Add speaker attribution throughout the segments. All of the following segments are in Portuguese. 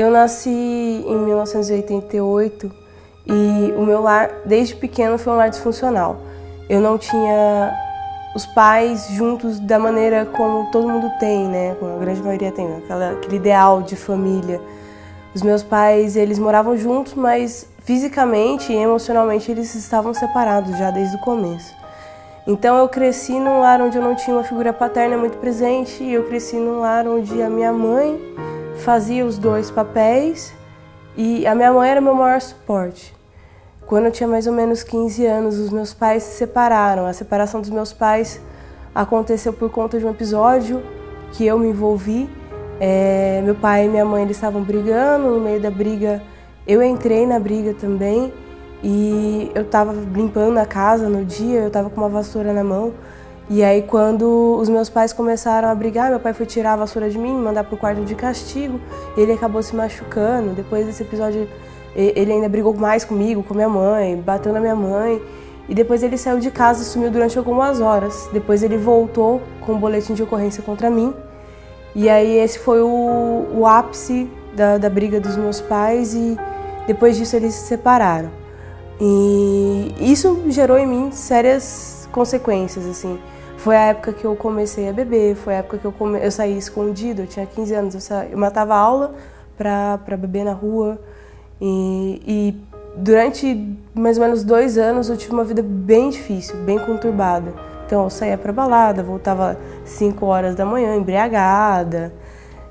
Speaker 1: Eu nasci em 1988 e o meu lar, desde pequeno, foi um lar disfuncional. Eu não tinha os pais juntos da maneira como todo mundo tem, né? Como a grande maioria tem, aquele ideal de família. Os meus pais, eles moravam juntos, mas fisicamente e emocionalmente eles estavam separados já desde o começo. Então eu cresci num lar onde eu não tinha uma figura paterna muito presente e eu cresci num lar onde a minha mãe fazia os dois papéis e a minha mãe era meu maior suporte. Quando eu tinha mais ou menos 15 anos, os meus pais se separaram. A separação dos meus pais aconteceu por conta de um episódio que eu me envolvi. Meu pai e minha mãe eles estavam brigando, no meio da briga eu entrei na briga também e eu estava limpando a casa no dia, eu estava com uma vassoura na mão. E aí quando os meus pais começaram a brigar, meu pai foi tirar a vassoura de mim, me mandar pro quarto de castigo, e ele acabou se machucando. Depois desse episódio ele ainda brigou mais comigo, com minha mãe, bateu na minha mãe. E depois ele saiu de casa e sumiu durante algumas horas. Depois ele voltou com um boletim de ocorrência contra mim. E aí esse foi o ápice da briga dos meus pais e depois disso eles se separaram. E isso gerou em mim sérias consequências, assim. Foi a época que eu comecei a beber, foi a época que eu saí escondido, eu tinha 15 anos, eu matava aula pra beber na rua. E durante mais ou menos 2 anos eu tive uma vida bem difícil, bem conturbada. Então eu saía pra balada, voltava 5 horas da manhã, embriagada.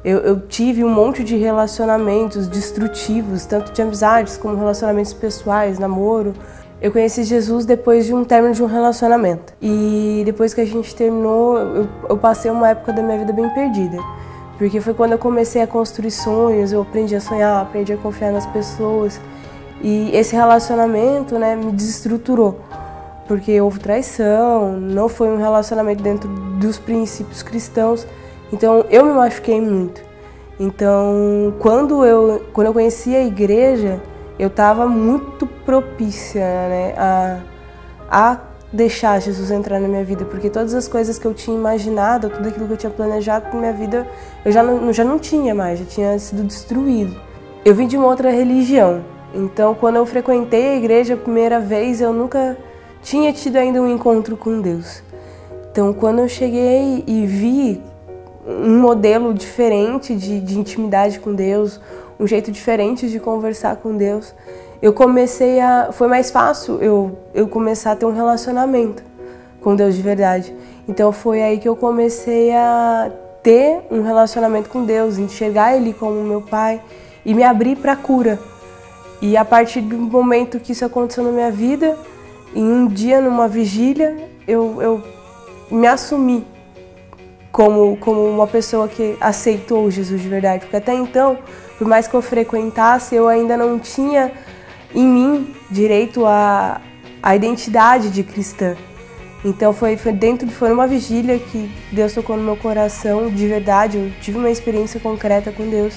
Speaker 1: Eu tive um monte de relacionamentos destrutivos, tanto de amizades como relacionamentos pessoais, namoro. Eu conheci Jesus depois de um término de um relacionamento. E depois que a gente terminou, eu passei uma época da minha vida bem perdida. Porque foi quando eu comecei a construir sonhos, eu aprendi a sonhar, aprendi a confiar nas pessoas. E esse relacionamento, né, me desestruturou. Porque houve traição, não foi um relacionamento dentro dos princípios cristãos. Então eu me machuquei muito. Então quando eu conheci a igreja, eu estava muito propícia, né, a deixar Jesus entrar na minha vida, porque todas as coisas que eu tinha imaginado, tudo aquilo que eu tinha planejado para minha vida, eu já não tinha mais, já tinha sido destruído. Eu vim de uma outra religião, então quando eu frequentei a igreja a primeira vez, eu nunca tinha tido ainda um encontro com Deus. Então quando eu cheguei e vi um modelo diferente de intimidade com Deus, um jeito diferente de conversar com Deus, foi mais fácil eu começar a ter um relacionamento com Deus de verdade. Então foi aí que eu comecei a ter um relacionamento com Deus, enxergar Ele como meu Pai e me abrir para a cura. E a partir do momento que isso aconteceu na minha vida, em um dia, numa vigília, eu me assumi como uma pessoa que aceitou Jesus de verdade. Porque até então, por mais que eu frequentasse, eu ainda não tinha em mim direito à identidade de cristã. Então foi numa vigília que Deus tocou no meu coração, de verdade, eu tive uma experiência concreta com Deus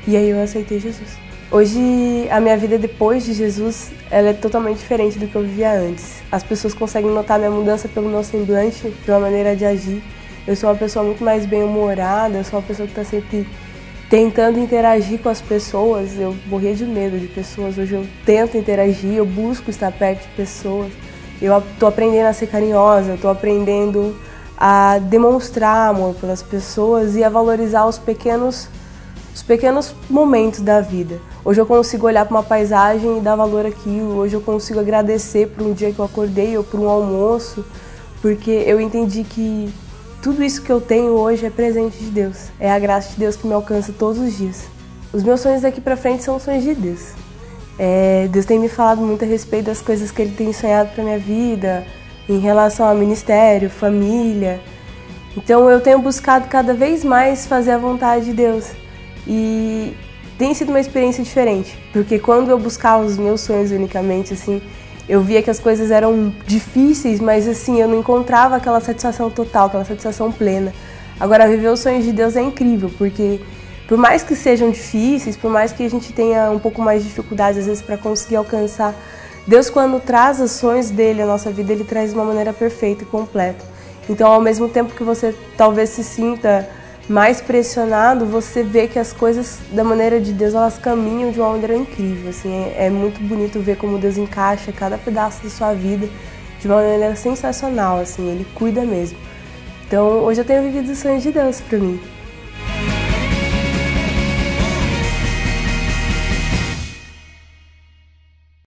Speaker 1: e aí eu aceitei Jesus. Hoje, a minha vida depois de Jesus, ela é totalmente diferente do que eu vivia antes. As pessoas conseguem notar minha mudança pelo meu semblante, pela maneira de agir. Eu sou uma pessoa muito mais bem-humorada, eu sou uma pessoa que está sempre tentando interagir com as pessoas. Eu morria de medo de pessoas, hoje eu tento interagir, eu busco estar perto de pessoas. Eu estou aprendendo a ser carinhosa, eu estou aprendendo a demonstrar amor pelas pessoas e a valorizar os pequenos momentos da vida. Hoje eu consigo olhar para uma paisagem e dar valor àquilo, hoje eu consigo agradecer por um dia que eu acordei ou por um almoço, porque eu entendi que tudo isso que eu tenho hoje é presente de Deus. É a graça de Deus que me alcança todos os dias. Os meus sonhos daqui pra frente são sonhos de Deus. Deus tem me falado muito a respeito das coisas que Ele tem sonhado pra minha vida, em relação ao ministério, família. Então eu tenho buscado cada vez mais fazer a vontade de Deus. E tem sido uma experiência diferente, porque quando eu buscava os meus sonhos unicamente, assim, eu via que as coisas eram difíceis, mas assim, eu não encontrava aquela satisfação total, aquela satisfação plena. Agora, viver os sonhos de Deus é incrível, porque por mais que sejam difíceis, por mais que a gente tenha um pouco mais de dificuldades, às vezes, para conseguir alcançar, Deus, quando traz os sonhos dele à nossa vida, Ele traz de uma maneira perfeita e completa. Então, ao mesmo tempo que você talvez se sinta mais pressionado, você vê que as coisas da maneira de Deus, elas caminham de uma maneira incrível, assim, é muito bonito ver como Deus encaixa cada pedaço da sua vida de uma maneira sensacional, assim, Ele cuida mesmo. Então, hoje eu tenho vivido os sonhos de Deus pra mim.